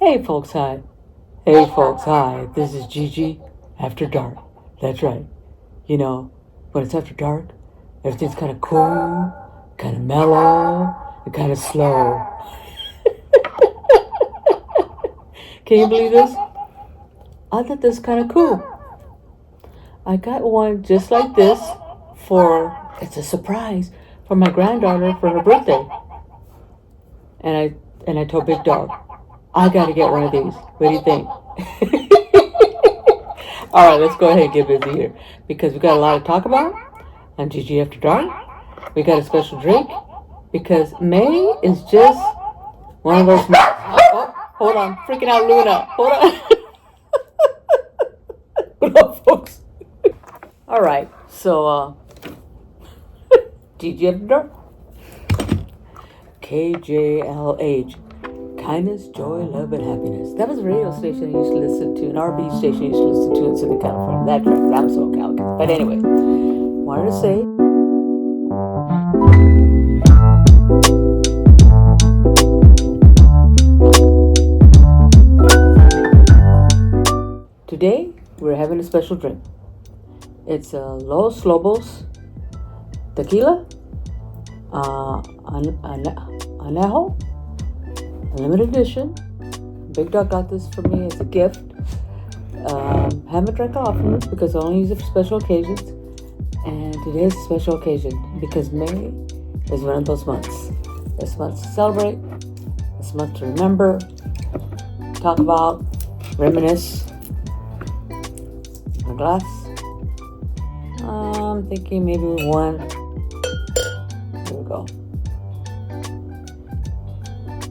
Hey folks, hi. Hey folks, hi. This is Gigi after dark. That's right. You know, when it's after dark, everything's kind of cool, kind of mellow, and kind of slow. Can you believe this? I thought this was kind of cool. I got one just like this it's a surprise for my granddaughter for her birthday. And I told Big Dog, I gotta get one of these. What do you think? All right, let's go ahead and get busy here because we got a lot to talk about on Gigi After Dark. We got a special drink because May is just one of those. Oh, hold on, freaking out, Luna. Hold on. Hold on, folks. All right, so Gigi After Dark. KJLH. Kindness, joy, love, and happiness. That was a radio station I used to listen to, an RB station I used to listen to in Southern California. That's right, that was SoCalGal. But anyway, wanted to say today we're having a special drink. It's a Los Lobos tequila, anejo, limited edition. Big Dog got this for me as a gift. Haven't drank often because I only use it for special occasions. And today is a special occasion because May is one of those months. This month to celebrate, this month to remember, talk about, reminisce. A glass. I'm thinking maybe one. Here we go.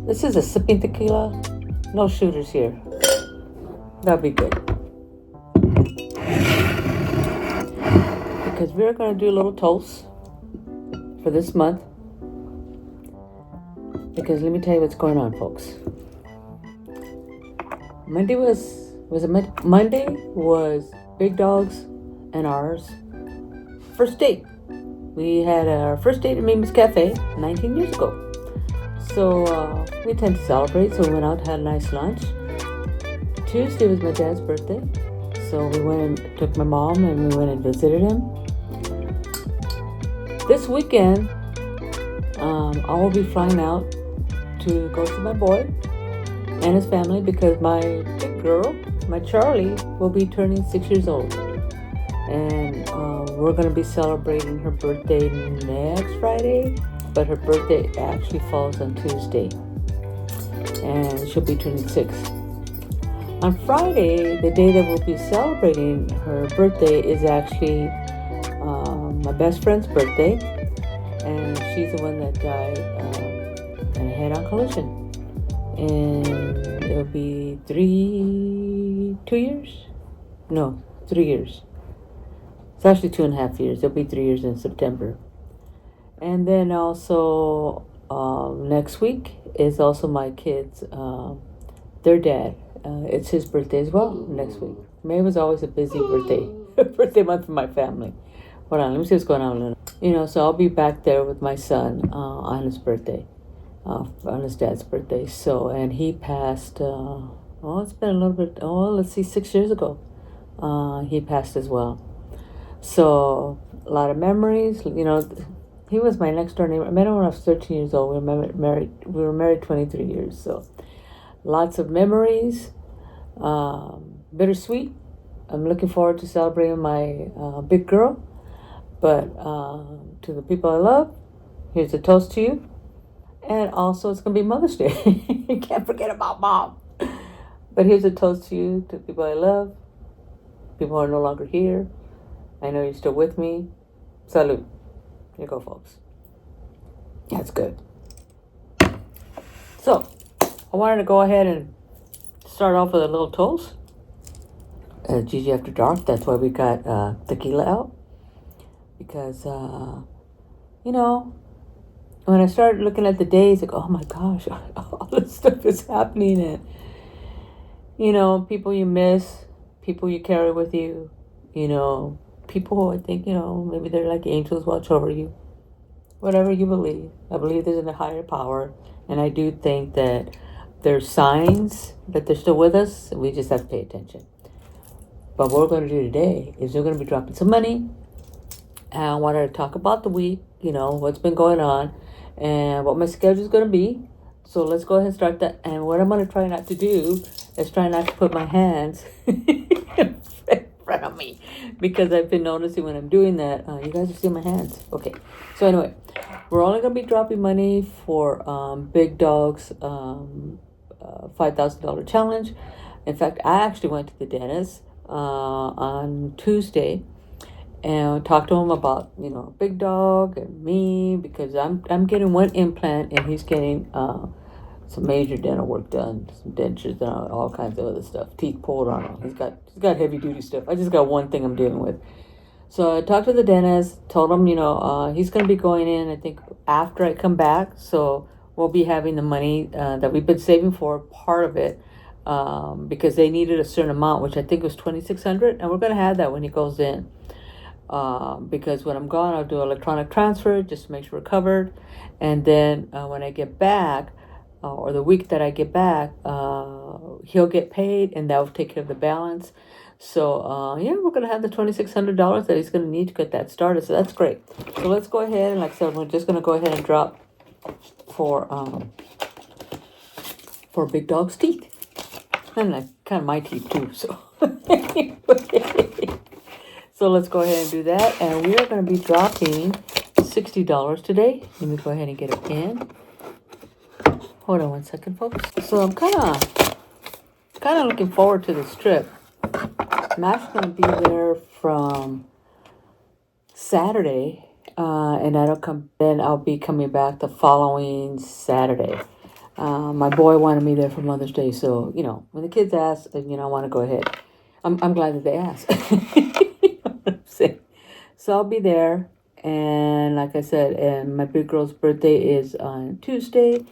This is a sipping tequila. No shooters here. That'll be good. Because we're going to do a little toast for this month. Because let me tell you what's going on, folks. Monday was Big Dog's and ours first date. We had our first date at Mimi's Cafe 19 years ago. So we tend to celebrate, so we went out and had a nice lunch. Tuesday was my dad's birthday, so we went and took my mom and we went and visited him. This weekend, I will be flying out to go see my boy and his family because my big girl, my Charlie, will be turning 6 years old. And we're going to be celebrating her birthday next Friday, but her birthday actually falls on Tuesday. And she'll be turning 6. On Friday, the day that we'll be celebrating her birthday is actually my best friend's birthday. And she's the one that died in a head-on collision. And it'll be 3 years. It's actually 2.5 years. It'll be 3 years in September. And then also next week is also my kids, their dad. It's his birthday as well next week. May was always a busy birthday month for my family. Hold on, let me see what's going on. So I'll be back there with my son on his birthday, on his dad's birthday. So, and he passed, it's been a little bit, 6 years ago. He passed as well. So, a lot of memories, he was my next door neighbor. I met him when I was 13 years old. We were married 23 years. So, lots of memories, bittersweet. I'm looking forward to celebrating my big girl. But to the people I love, here's a toast to you. And also, it's going to be Mother's Day. You can't forget about Mom. But here's a toast to you, to people I love, people who are no longer here. I know you're still with me. Salud. Here you go, folks. That's good. So, I wanted to go ahead and start off with a little toast. Gigi After Dark. That's why we got tequila out. Because, when I started looking at the days, like, oh my gosh, all this stuff is happening. And, people you miss, people you carry with you, people who I think, maybe they're like angels watch over you. Whatever you believe. I believe there's a higher power. And I do think that there's signs that they're still with us. We just have to pay attention. But what we're going to do today is we're going to be dropping some money. And I wanted to talk about the week, what's been going on, and what my schedule is going to be. So let's go ahead and start that. And what I'm going to try not to do is try not to put my hands in front of me, because I've been noticing when I'm doing that, you guys are seeing my hands. Okay. So anyway, we're only going to be dropping money for Big Dog's $5,000 challenge. In fact, I actually went to the dentist on Tuesday and talked to him about Big Dog and me, because I'm getting one implant and he's getting some major dental work done, some dentures and all kinds of other stuff, teeth pulled on him. He's got heavy duty stuff. I just got one thing I'm dealing with. So I talked to the dentist, told him he's going to be going in, I think, after I come back. So we'll be having the money that we've been saving for, part of it, because they needed a certain amount, which I think was $2,600, and we're going to have that when he goes in. Because when I'm gone, I'll do electronic transfer just to make sure we're covered. And then when I get back, or the week that I get back, he'll get paid, and that will take care of the balance. So we're gonna have the $2,600 that he's gonna need to get that started. So that's great. So let's go ahead, and like I said, we're just gonna go ahead and drop for Big Dog's teeth, and like kind of my teeth too. So. So let's go ahead and do that. And we are going to be dropping $60 today. Let me go ahead and get a pen. Hold on one second, folks. So I'm kind of looking forward to this trip. I'm actually going to be there from Saturday, and then I'll be coming back the following Saturday. My boy wanted me there for Mother's Day, so when the kids ask, I want to go ahead. I'm glad that they asked. So I'll be there, and like I said, and my big girl's birthday is on Tuesday,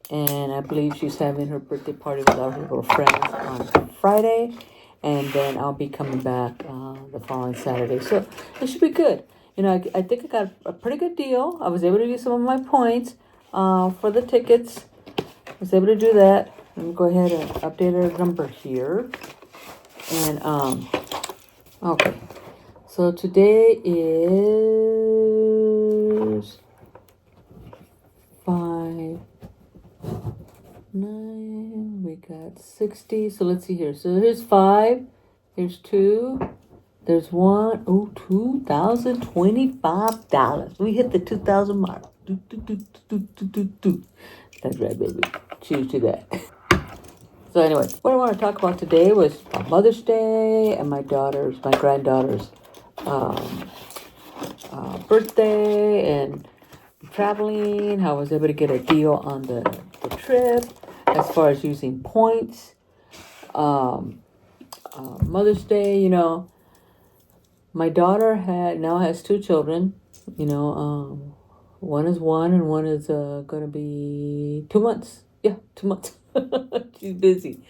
and I believe she's having her birthday party with all her little friends on Friday, and then I'll be coming back the following Saturday. So it should be good. I think I got a pretty good deal. I was able to use some of my points for the tickets. I was able to do that. Let me go ahead and update our number here. And okay. So today is 5, 9, we got 60. So let's see here. So here's 5, here's 2, there's 1. Oh, $2,025. We hit the 2,000 mark. That's right, baby. Cheers to that. So anyway, what I want to talk about today was Mother's Day and my granddaughter's birthday, and traveling, how I was able to get a deal on the trip as far as using points. Mother's Day, my daughter now has 2 children. One is 1 and one is going to be 2 months. Yeah, 2 months. She's busy.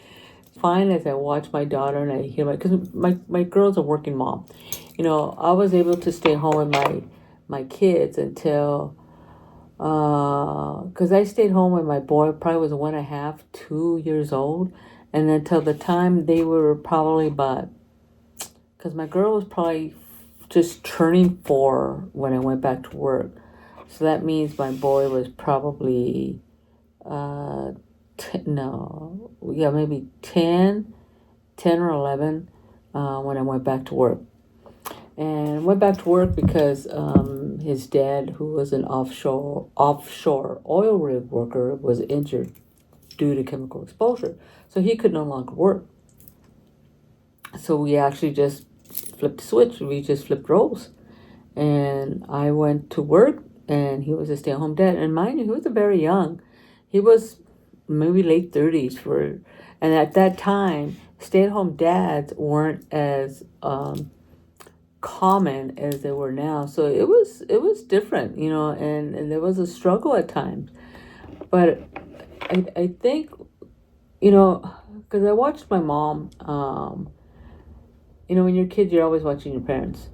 Fine as I watch my daughter and I hear because my girl's a working mom. I was able to stay home with my kids until, because I stayed home when my boy probably was 1.5, 2 years old, and until the time they were probably about, because my girl was probably just turning 4 when I went back to work. So that means my boy was probably, maybe 10 or 11 when I went back to work. And went back to work because his dad, who was an offshore oil rig worker, was injured due to chemical exposure. So he could no longer work. So we actually just flipped the switch. We just flipped roles. And I went to work, and he was a stay-at-home dad. And mind you, he was very young. He was maybe late 30s and at that time, stay-at-home dads weren't as common as they were now. So it was different, and there was a struggle at times. But I think, because I watched my mom, when you're a kid, you're always watching your parents.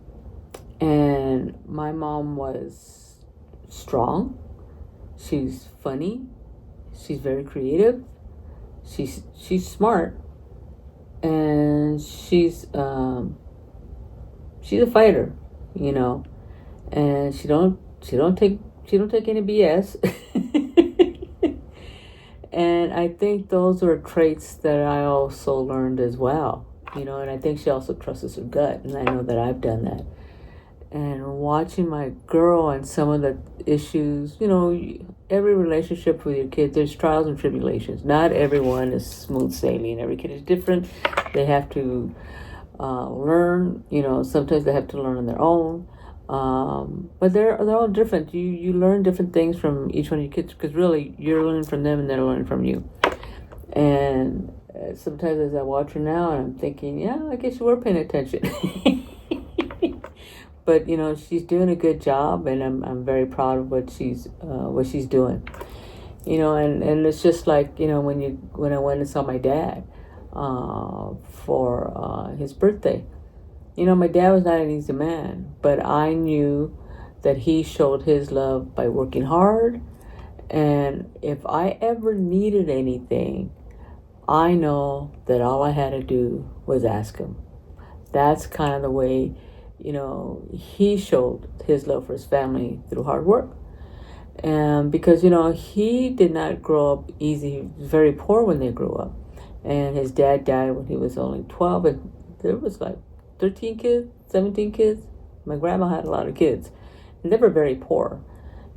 And my mom was strong. She's funny. She's very creative. she's smart, and she's a fighter, you know, and she don't take any BS. And I think those are traits that I also learned as well, you know, and I think she also trusts her gut, and I know that I've done that. And watching my girl and some of the issues, you know, every relationship with your kids, there's trials and tribulations. Not everyone is smooth sailing. Every kid is different. They have to learn, you know, sometimes they have to learn on their own. But they're all different. You learn different things from each one of your kids, because really you're learning from them and they're learning from you. And sometimes as I watch her now, and I'm thinking, yeah, I guess you were paying attention. But you know, she's doing a good job, and I'm very proud of what she's doing. You know, and it's just like, you know, when I went and saw my dad for his birthday. You know, my dad was not an easy man, but I knew that he showed his love by working hard. And if I ever needed anything, I know that all I had to do was ask him. That's kind of the way, you know, he showed his love for his family through hard work. And because, you know, he did not grow up easy. He was very poor when they grew up. And his dad died when he was only 12. And there was like 13 kids, 17 kids. My grandma had a lot of kids. And they were very poor.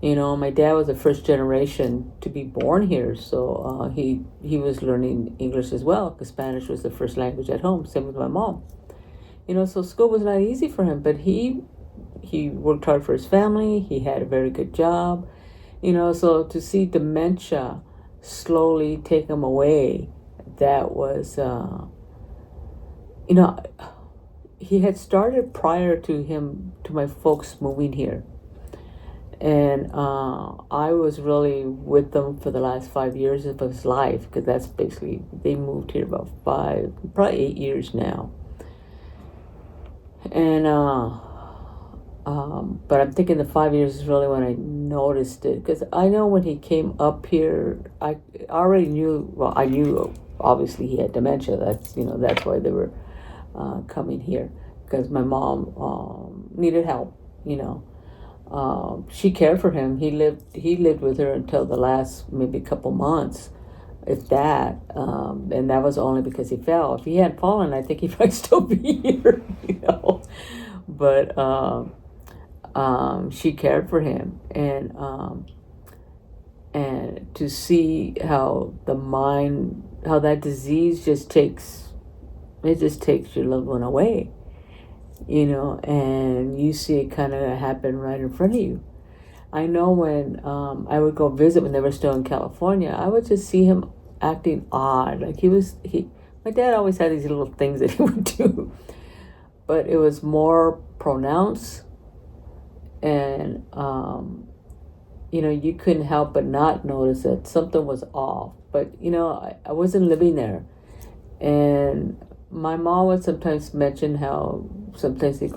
You know, my dad was the first generation to be born here. So he was learning English as well, because Spanish was the first language at home. Same with my mom. You know, so school was not easy for him. But he worked hard for his family. He had a very good job. You know, so to see dementia slowly take him away, that was, you know, he had started prior to my folks moving here. And I was really with them for the last 5 years of his life, because that's basically, they moved here about probably 8 years now. And, but I'm thinking the 5 years is really when I noticed it, because I know when he came up here, I already knew, well, I knew obviously he had dementia. That's, you know, that's why they were coming here, because my mom needed help, you know. She cared for him. He lived with her until the last maybe couple months, if that. And that was only because he fell. If he hadn't fallen, I think he'd probably still be here, you know. But she cared for him, and to see how the mind, how that disease just takes your loved one away. You know, and you see it kind of happen right in front of you. I know when I would go visit when they were still in California, I would just see him acting odd. Like my dad always had these little things that he would do, but it was more pronounced, and you know, you couldn't help but not notice that something was off. But you know, I wasn't living there, and my mom would sometimes mention how sometimes they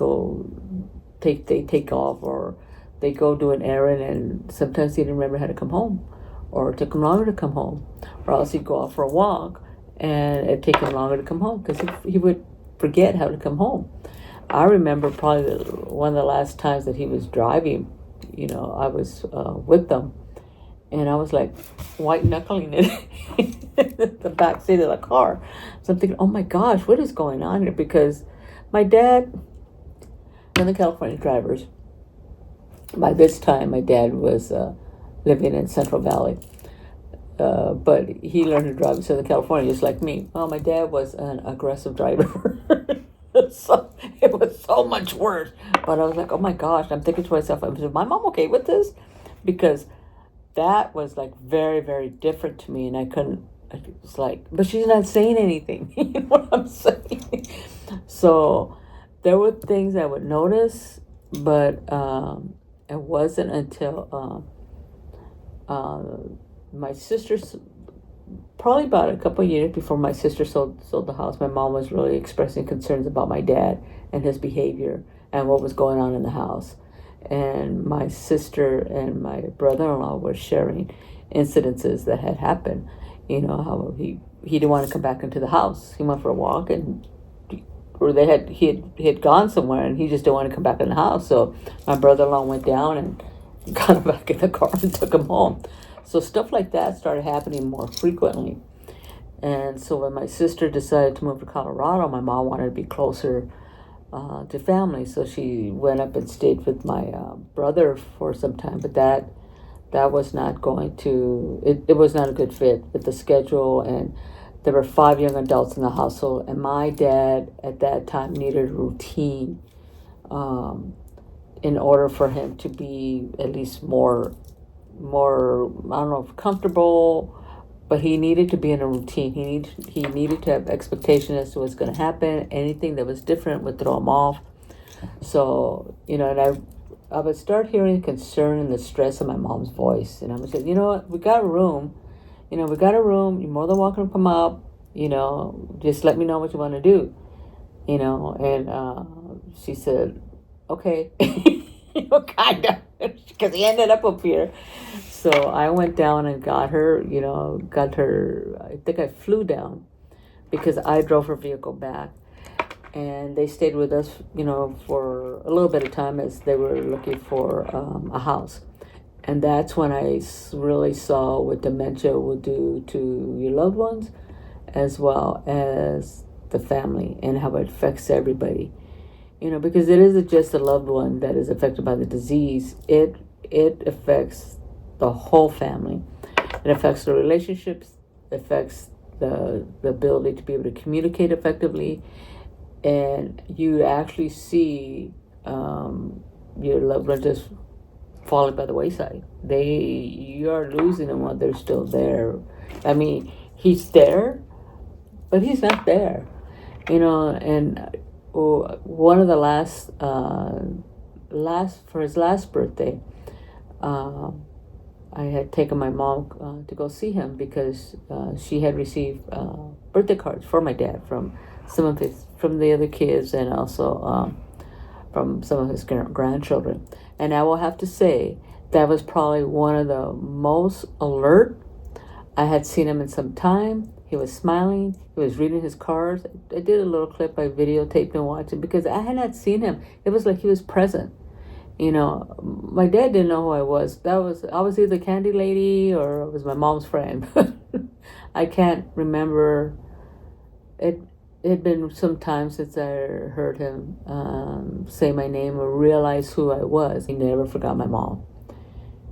take off, or they go do an errand, and sometimes he didn't remember how to come home, or it took him longer to come home, or else he'd go out for a walk and it'd take him longer to come home, because he would forget how to come home. I remember probably one of the last times that he was driving, you know, I was with them, and I was like white knuckling it the back seat of the car. So I'm thinking, oh my gosh, what is going on here? Because my dad and the California drivers, by this time my dad was living in Central Valley, but he learned to drive in Southern California just like me. Well, my dad was an aggressive driver. So it was so much worse. But I was like, oh my gosh, I'm thinking to myself, is my mom okay with this? Because that was like very, very different to me, and I was like, but she's not saying anything. You know what I'm saying? So there were things I would notice, but it wasn't until my sister's, probably about a couple of years before my sister sold the house, my mom was really expressing concerns about my dad and his behavior and what was going on in the house. And my sister and my brother-in-law were sharing incidences that had happened, how he didn't want to come back into the house. He went for a walk, and or he had gone somewhere, and he just didn't want to come back in the house. So my brother-in-law went down and got him back in the car and took him home. So stuff like that started happening more frequently. And so when my sister decided to move to Colorado, my mom wanted to be closer to family, so she went up and stayed with my brother for some time. But that was not going to it was not a good fit with the schedule, and there were 5 young adults in the household, and my dad at that time needed a routine in order for him to be at least more I don't know, comfortable, but he needed to be in a routine. He needed to have expectation as to what's going to happen. Anything that was different would throw him off. So, and I would start hearing the concern and the stress in my mom's voice, and I would say, what, we got a room. We got a room. You're more than welcome to come up. Just let me know what you want to do. And she said, okay, kind of, because he ended up here. So I went down and got her. I think I flew down because I drove her vehicle back, and they stayed with us, for a little bit of time as they were looking for a house. And that's when I really saw what dementia will do to your loved ones, as well as the family, and how it affects everybody. Because it isn't just a loved one that is affected by the disease. It affects the whole family. It affects the relationships, affects the ability to be able to communicate effectively, and you actually see your loved one just falling by the wayside. You are losing them while they're still there. I mean, he's there, but he's not there. And one of the for his last birthday, I had taken my mom to go see him because she had received birthday cards for my dad from from the other kids, and also from some of his grandchildren. And I will have to say that was probably one of the most alert I had seen him in some time. He was smiling. He was reading his cards. I did a little clip. I videotaped and watched it because I had not seen him. It was like he was present. My dad didn't know who I was. I was either Candy Lady or I was my mom's friend. I can't remember. It had been some time since I heard him say my name or realize who I was. He never forgot my mom.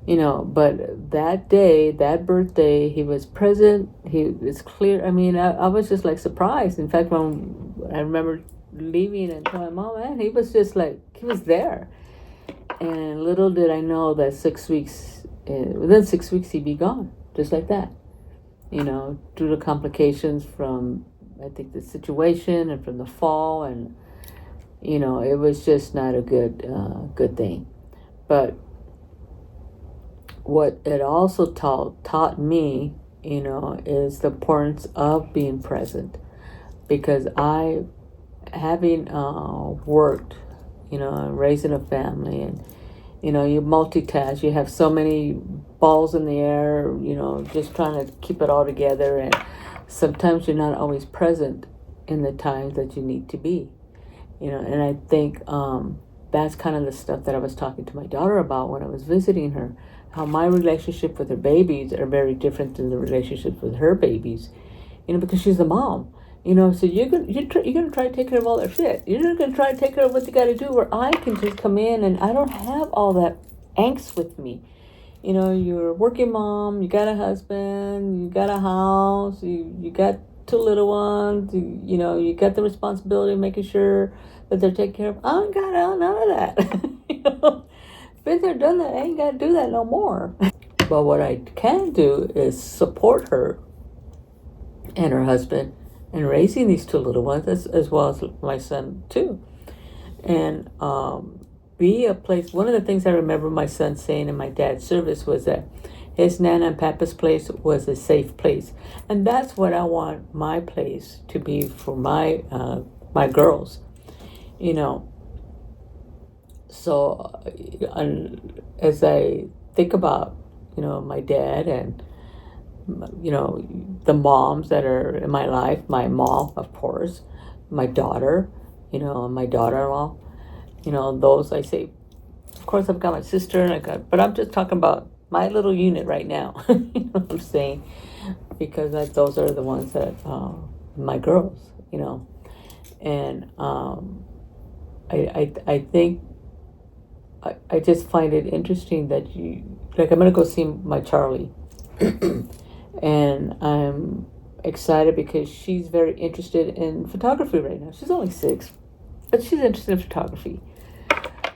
But that day, that birthday, he was present. He was clear. I mean, I was just like surprised. In fact, when I remember leaving and telling my mom, man, he was just like, he was there. And little did I know that within 6 weeks, he'd be gone, just like that. Due to complications from, I think, the situation and from the fall, and it was just not a good thing. But what it also taught me, is the importance of being present, because having worked, raising a family, and you multitask, you have so many balls in the air, just trying to keep it all together, and sometimes you're not always present in the times that you need to be, and I think that's kind of the stuff that I was talking to my daughter about when I was visiting her, how my relationship with her babies are very different than the relationship with her babies, because she's the mom. So you're gonna try to take care of all their shit. You're just gonna try to take care of what you got to do. Where I can just come in and I don't have all that angst with me. You're a working mom. You got a husband. You got a house. You got 2 little ones. You got the responsibility of making sure that they're taken care of. I ain't got none of that. Been there, done that. I ain't got to do that no more. But what I can do is support her and her husband and raising these 2 little ones, as well as my son too, and be a place. One of the things I remember my son saying in my dad's service was that his Nana and Papa's place was a safe place, and that's what I want my place to be for my girls. So, as I think about my dad and the moms that are in my life, my mom, of course, my daughter, and my daughter-in-law, those I say, of course, I've got my sister, but I'm just talking about my little unit right now. You know what I'm saying? Because those are the ones that, my girls, and I think I just find it interesting that I'm gonna go see my Charlie, and I'm excited because she's very interested in photography right now. She's only 6, but she's interested in photography.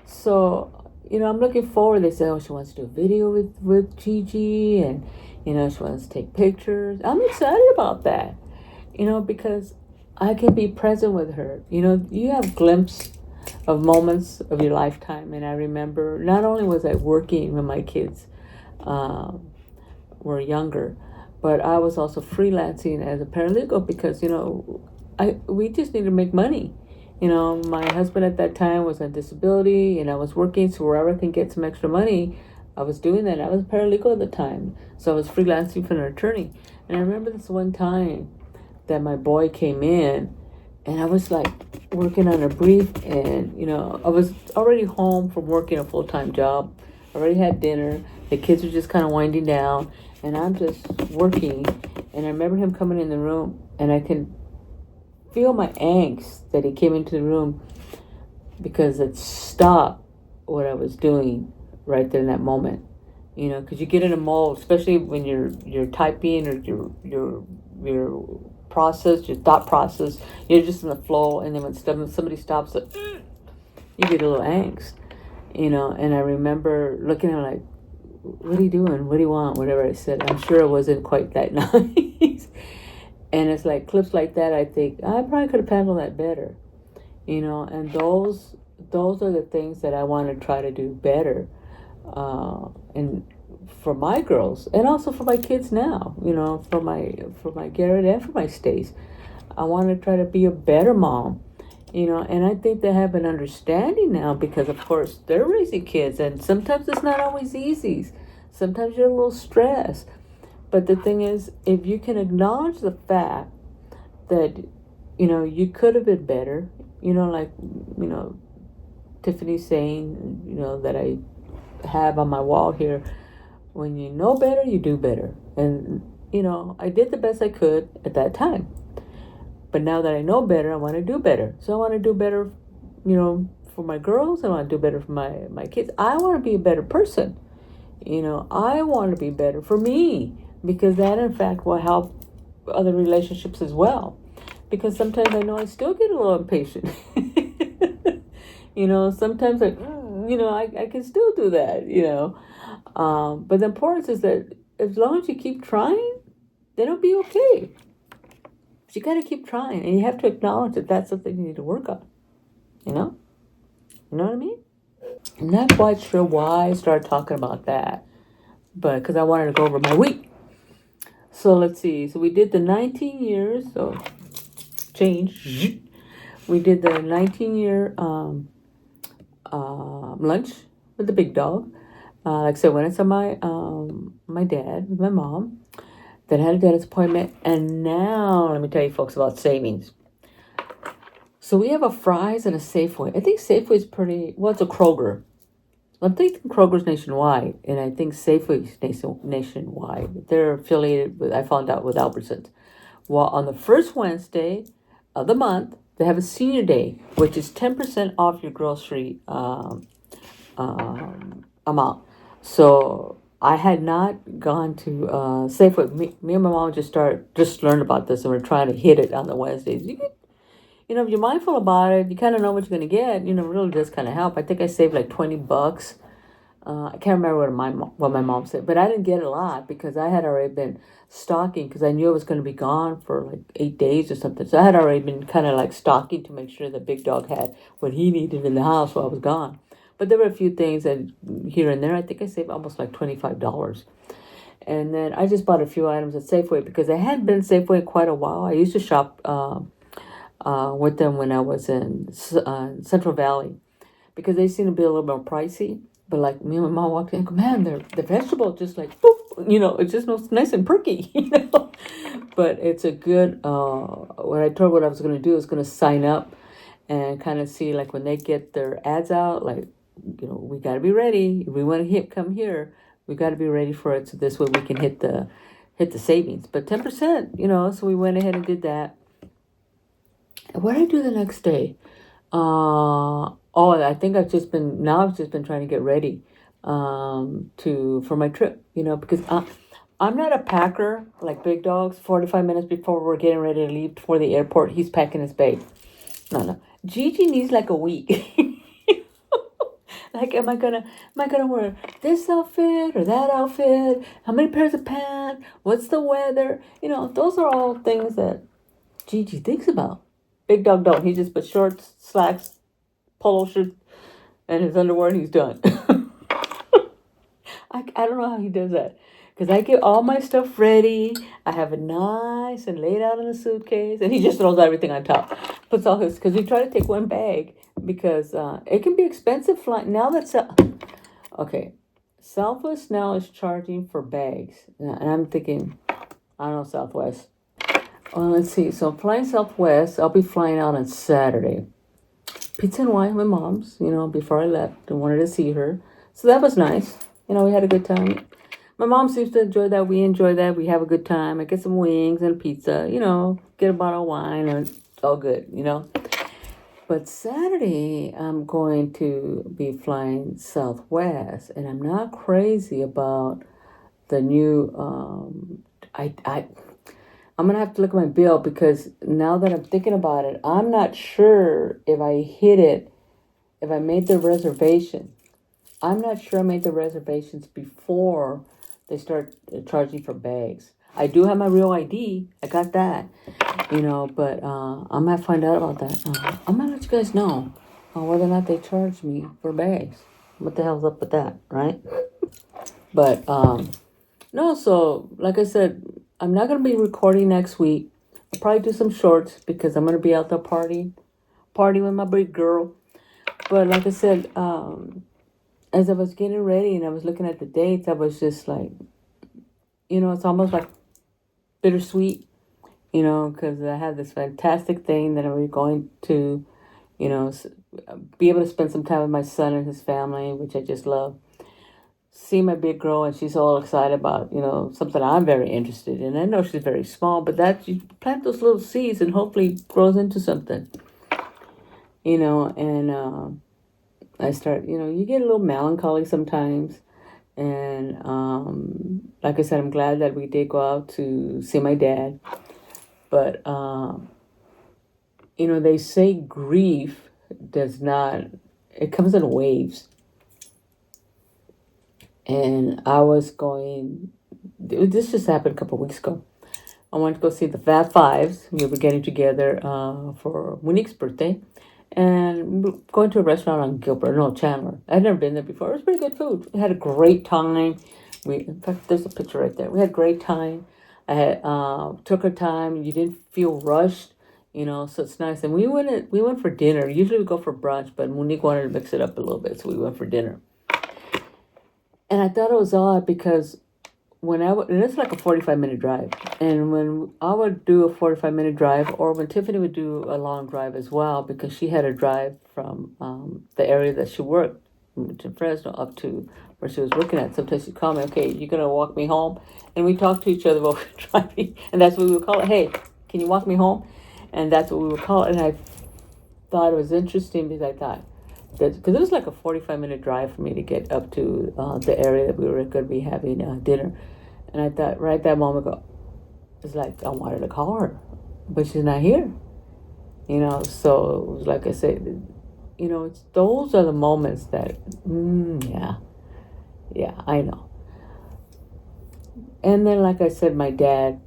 So, I'm looking forward. They say, oh, she wants to do a video with Gigi, and, she wants to take pictures. I'm excited about that, because I can be present with her. You have glimpses of moments of your lifetime. And I remember not only was I working when my kids were younger, but I was also freelancing as a paralegal because, we just need to make money. My husband at that time was on disability and I was working, so wherever I can get some extra money, I was doing that. I was a paralegal at the time, so I was freelancing for an attorney. And I remember this one time that my boy came in and I was like working on a brief, and, I was already home from working a full-time job. I already had dinner. The kids were just kind of winding down and I'm just working. And I remember him coming in the room and I can feel my angst that he came into the room because it stopped what I was doing right there in that moment. Because you get in a mold, especially when you're typing or your process, your thought process, you're just in the flow, and then when somebody stops it, you get a little angst, and I remember looking at him like, what are you doing? What do you want? Whatever I said. I'm sure it wasn't quite that nice. And it's like clips like that, I think, I probably could have handled that better, and those are the things that I want to try to do better, and for my girls, and also for my kids now, for my Garrett and for my Stace. I want to try to be a better mom, and I think they have an understanding now because, of course, they're raising kids, and sometimes it's not always easy. Sometimes you're a little stressed. But the thing is, if you can acknowledge the fact that, you could have been better, like, Tiffany's saying, that I have on my wall here, when you know better, you do better. And, I did the best I could at that time. But now that I know better, I want to do better. So I want to do better, for my girls. I want to do better for my kids. I want to be a better person. I want to be better for me. Because that, in fact, will help other relationships as well. Because sometimes I know I still get a little impatient. Sometimes I can still do that, But the importance is that as long as you keep trying, then it'll be okay. But you got to keep trying. And you have to acknowledge that that's something you need to work on. You know what I mean? I'm not quite sure why I started talking about that. But because I wanted to go over my week. So let's see. So we did the 19 years. So change. We did the 19-year lunch with the big dog. Like I said, went and saw my dad, my mom. Then had a dentist appointment. And now let me tell you folks about savings. So we have a Fry's and a Safeway. I think Safeway is pretty, well, it's a Kroger. I'm thinking Kroger's nationwide, and I think Safeway's nationwide. They're affiliated with, I found out, with Albertsons. Well, on the first Wednesday of the month, they have a senior day, which is 10% off your grocery amount. So I had not gone to Safeway. Me and my mom just learned about this, and we're trying to hit it on the Wednesdays. If you're mindful about it, you kind of know what you're going to get. It really does kind of help. I think I saved like $20. I can't remember what my mom said, but I didn't get a lot because I had already been stocking because I knew I was going to be gone for like 8 days or something. So I had already been kind of like stocking to make sure that Big Dog had what he needed in the house while I was gone. But there were a few things that here and there, I think I saved almost like $25. And then I just bought a few items at Safeway because I hadn't been Safeway in quite a while. I used to shop with them when I was in Central Valley because they seem to be a little more pricey. But like me and my mom walked in and go, man, the vegetables just like, boop, It's just nice and perky, But it's a good, what I told what I was going to do is going to sign up and kind of see, like, when they get their ads out, like, we got to be ready. If we want to come here, we got to be ready for it. So this way we can hit the savings. But 10%, so we went ahead and did that. And what did I do the next day? I think I've just been trying to get ready for my trip, because I'm not a packer like Big Dog's. 45 minutes before we're getting ready to leave for the airport, he's packing his bag. No. Gigi needs like a week. Like, am I gonna wear this outfit or that outfit? How many pairs of pants? What's the weather? Those are all things that Gigi thinks about. Big Dog don't. He just puts shorts, slacks, polo shirt, and his underwear, and he's done. I don't know how he does that. Because I get all my stuff ready. I have it nice and laid out in a suitcase. And he just throws everything on top. Puts all his... Because we try to take one bag. Because it can be expensive flying. Now that's... Okay. Southwest now is charging for bags. And I'm thinking... I don't know, Southwest. Well, let's see. So I'm flying Southwest. I'll be flying out on Saturday. Pizza and wine with my mom's, before I left. I wanted to see her. So that was nice. We had a good time. My mom seems to enjoy that. We enjoy that. We have a good time. I get some wings and pizza, get a bottle of wine, and it's all good, But Saturday, I'm going to be flying Southwest, and I'm not crazy about the new, I'm going to have to look at my bill, because now that I'm thinking about it, I'm not sure if I made the reservation. I'm not sure I made the reservations before they start charging for bags. I do have my real ID. I got that, but I'm going to find out about that. I'm going to let you guys know whether or not they charge me for bags. What the hell's up with that, right? But, no, so like I said, I'm not going to be recording next week. I'll probably do some shorts because I'm going to be out there party with my big girl. But like I said, as I was getting ready and I was looking at the dates, I was just like, it's almost like bittersweet, because I had this fantastic thing that I was going to, be able to spend some time with my son and his family, which I just love. See my big girl, and she's all excited about, something I'm very interested in. I know she's very small, but that you plant those little seeds and hopefully grows into something, and I start, you get a little melancholy sometimes. And like I said, I'm glad that we did go out to see my dad. But, they say grief it comes in waves. And this just happened a couple of weeks ago. I wanted to go see the Fab Fives. We were getting together for Monique's birthday. And we're going to a restaurant on Chandler. I'd never been there before. It was pretty good food. We had a great time. In fact, there's a picture right there. We had a great time. I had took our time. You didn't feel rushed, so it's nice. And we went for dinner. Usually we go for brunch, but Monique wanted to mix it up a little bit, so we went for dinner. And I thought it was odd because and it's like a 45-minute drive. And when I would do a 45-minute drive, or when Tiffany would do a long drive as well, because she had a drive from the area that she worked, which in Fresno, up to where she was working at. Sometimes she'd call me, okay, you're going to walk me home? And we talked to each other while we were driving. And that's what we would call it. Hey, can you walk me home? And that's what we would call it. And I thought it was interesting because I thought, because it was like a 45-minute drive for me to get up to the area that we were going to be having dinner. And I thought right at that moment, it's like I wanted to call her, but she's not here. So it was like I said, those are the moments that, yeah, I know. And then, like I said, my dad,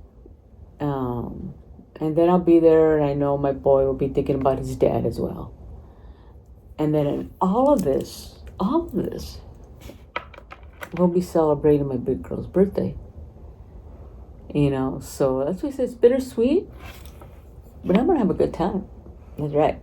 and then I'll be there, and I know my boy will be thinking about his dad as well. And then in all of this, we'll be celebrating my big girl's birthday. So that's why I say it's bittersweet, but I'm going to have a good time. That's right.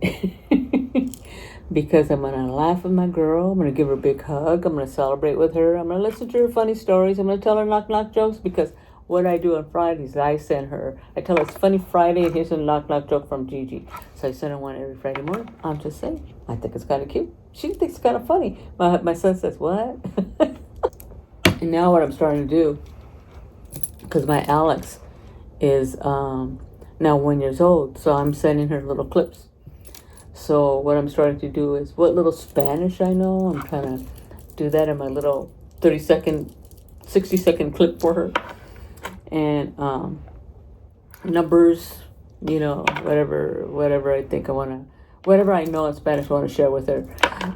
because I'm going to laugh with my girl. I'm going to give her a big hug. I'm going to celebrate with her. I'm going to listen to her funny stories. I'm going to tell her knock-knock jokes because what I do on Fridays, I tell her it's Funny Friday and here's a knock-knock joke from Gigi. So I send her one every Friday morning. I'm just saying, I think it's kind of cute. She thinks it's kind of funny. My son says, what? And now what I'm starting to do, because my Alex is now 1 year old, so I'm sending her little clips. So what I'm starting to do is what little Spanish I know, I'm trying to do that in my little 30-second, 60-second clip for her. And numbers, whatever I think I want to, whatever I know in Spanish I want to share with her.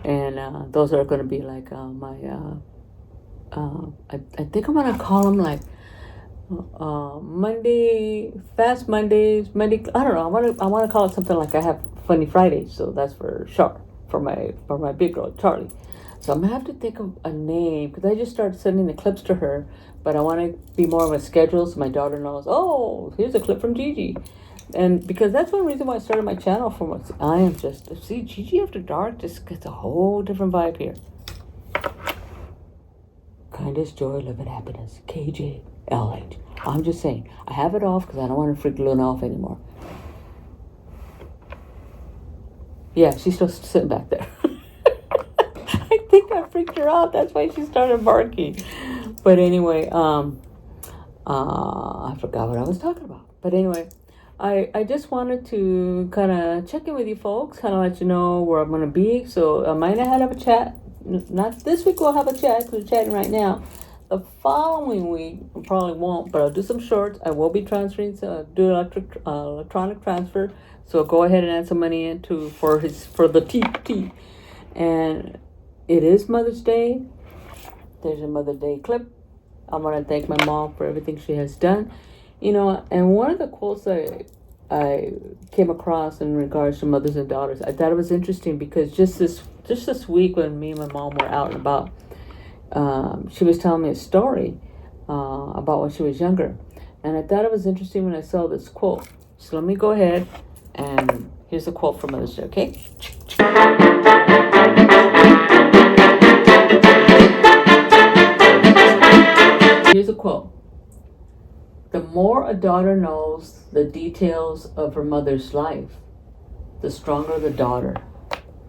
And those are going to be like I think I'm going to call them like Fast Mondays, I don't know. I want to call it something like I have Funny Fridays. So that's for sure for my big girl Charlie. So I'm gonna have to think of a name because I just started sending the clips to her, but I want to be more of a schedule so my daughter knows. Oh, here's a clip from Gigi, and because that's one reason why I started my channel. I am just see Gigi After Dark just gets a whole different vibe here. Kindness, joy, love, and happiness. KJLH. I'm just saying. I have it off because I don't want to freak Luna off anymore. Yeah, she's still sitting back there. I think I freaked her out. That's why she started barking. But anyway, I forgot what I was talking about. But anyway, I just wanted to kind of check in with you folks, kind of let you know where I'm going to be. So I might not have a chat. Not this week we'll have a chat because we're chatting right now. The following week we probably won't, but I'll do some shorts. I will be transferring, do electronic transfer. So go ahead and add some money into for the TT. And it is Mother's Day. There's a Mother's Day clip. I want to thank my mom for everything she has done. And one of the quotes I came across in regards to mothers and daughters, I thought it was interesting because just this week when me and my mom were out and about, she was telling me a story about when she was younger. And I thought it was interesting when I saw this quote. So let me go ahead and here's a quote from Mother's Day, okay? Here's a quote. The more a daughter knows the details of her mother's life, the stronger the daughter.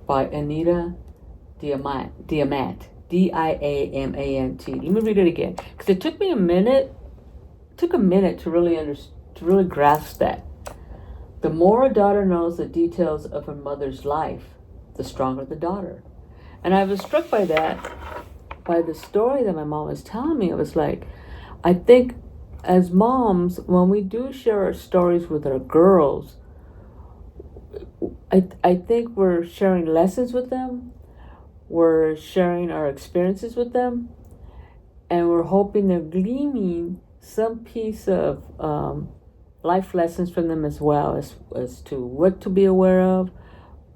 By Anita Diamant. Diamant. Let me read it again, because it took me a minute. Took a minute to really grasp that. The more a daughter knows the details of her mother's life, the stronger the daughter. And I was struck by that, by the story that my mom was telling me. It was like, I think as moms, when we do share our stories with our girls, I think we're sharing lessons with them. We're sharing our experiences with them. And we're hoping they're gleaming some piece of life lessons from them as well, as to what to be aware of,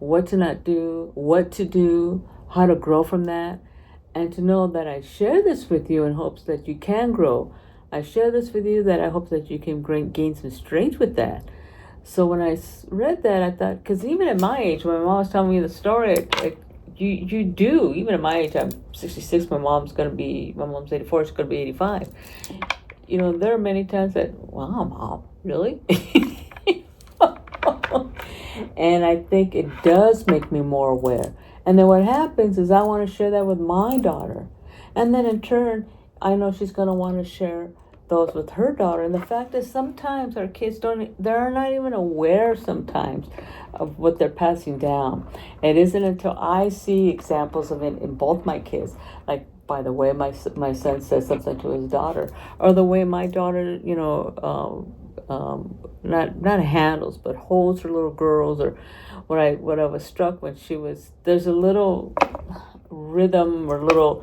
what to not do, what to do, how to grow from that. And to know that I share this with you in hopes that you can grow. I share this with you that I hope that you can gain some strength with that. So when I read that, I thought, because even at my age, when my mom was telling me the story, you do, even at my age, I'm 66, my mom's 84, she's going to be 85. There are many times that, wow, Mom, really? And I think it does make me more aware. And then what happens is I want to share that with my daughter. And then in turn, I know she's going to want to share those with her daughter. And the fact is sometimes our kids they're not even aware sometimes of what they're passing down. It isn't until I see examples of it in both my kids, like by the way my son says something to his daughter, or the way my daughter, not handles, but holds her little girls, or what I was struck when there's a little rhythm or little,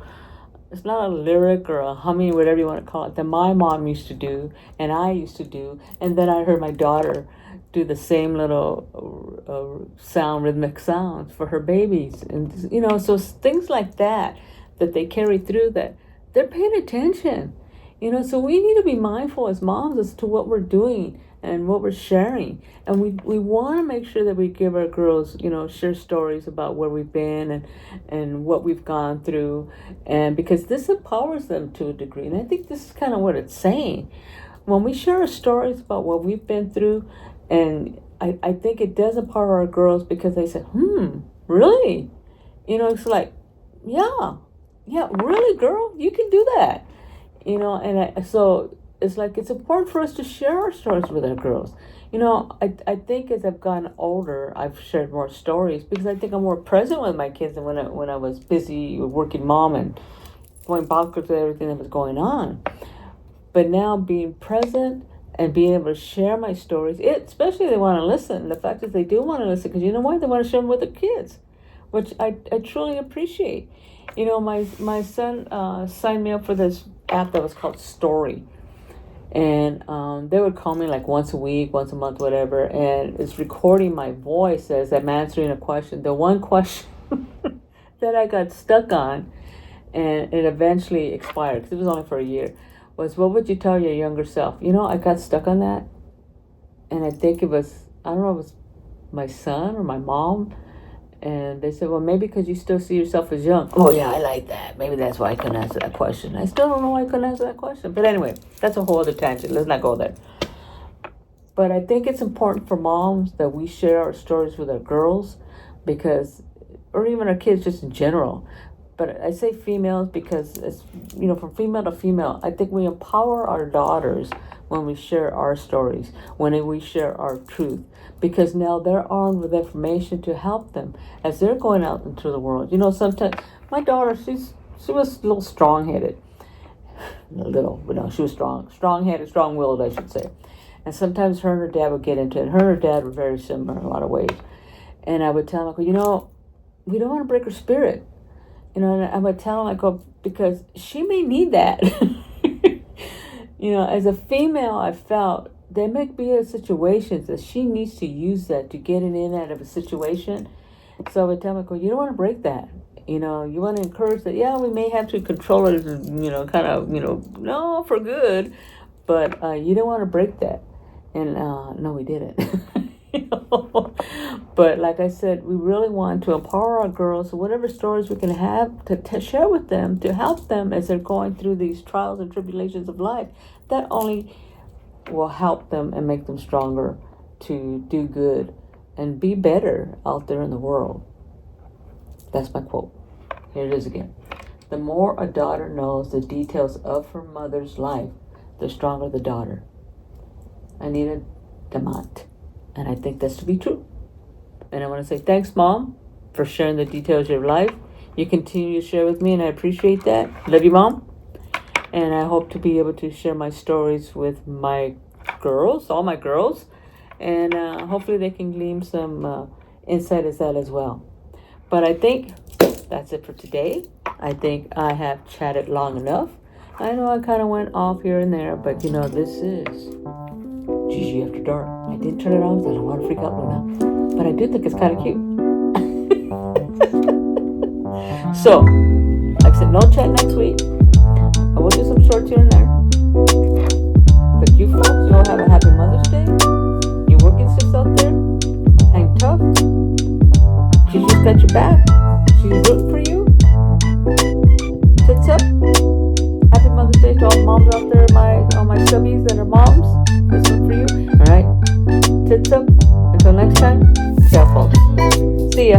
it's not a lyric or a humming, whatever you want to call it, that my mom used to do and I used to do, and then I heard my daughter do the same little rhythmic sounds for her babies, and so things like that they carry through, that they're paying attention. So we need to be mindful as moms as to what we're doing and what we're sharing. And we want to make sure that we give our girls, share stories about where we've been and what we've gone through. And because this empowers them to a degree. And I think this is kind of what it's saying. When we share our stories about what we've been through, and I think it does empower our girls because they say, really? It's like, yeah, really, girl, you can do that. So it's like it's important for us to share our stories with our girls. I think as I've gotten older, I've shared more stories because I think I'm more present with my kids than when I was busy working mom and going bonkers with everything that was going on. But now being present and being able to share my stories, especially if they want to listen. The fact is they do want to listen because you know why? They want to share them with their kids, which I truly appreciate. My son signed me up for this app that was called Story. And they would call me like once a week, once a month, whatever. And it's recording my voice as I'm answering a question. The one question that I got stuck on, and it eventually expired because it was only for a year, was what would you tell your younger self? I got stuck on that. And I think it was, I don't know if it was my son or my mom. And they said, well, maybe because you still see yourself as young. Oh, yeah, I like that. Maybe that's why I couldn't answer that question. I still don't know why I couldn't answer that question. But anyway, that's a whole other tangent. Let's not go there. But I think it's important for moms that we share our stories with our girls because, or even our kids just in general. But I say females because, it's, from female to female, I think we empower our daughters when we share our stories, when we share our truth. Because now they're armed with information to help them as they're going out into the world. Sometimes my daughter, she was a little strong-headed. She was strong-headed, strong-willed, I should say. And sometimes her and her dad would get into it. Her and her dad were very similar in a lot of ways. And I would tell them, we don't want to break her spirit. And I would tell them, because she may need that. As a female, I felt there may be situations that she needs to use that to get in and out of a situation. So I would tell them, you don't want to break that. You want to encourage that. Yeah, we may have to control it, no, for good. But you don't want to break that. And no, we didn't. But like I said, we really want to empower our girls. So whatever stories we can have to share with them, to help them as they're going through these trials and tribulations of life, that only will help them and make them stronger to do good and be better out there in the world. That's my quote. Here it is again. The more a daughter knows the details of her mother's life, the stronger the daughter. Anita Damant. And I think that's to be true. And I want to say thanks, Mom, for sharing the details of your life. You continue to share with me, and I appreciate that. Love you, Mom. And I hope to be able to share my stories with my girls, all my girls. And hopefully they can glean some insight as that as well. But I think that's it for today. I think I have chatted long enough. I know I kind of went off here and there, but this is Gigi After Dark. I did turn it on because I don't want to freak out Luna. But I do think it's kind of cute. So, like I said, no chat next week. I will do some shorts here and there. But you folks, you all have a happy Mother's Day. You working sis out there. Hang tough. Gigi's got your back. She's rooting for you. Tits up. Happy Mother's Day to all moms out there, all my subbies that are moms. This one for you. Alright. Tits up. Until next time. Ciao, folks. See ya.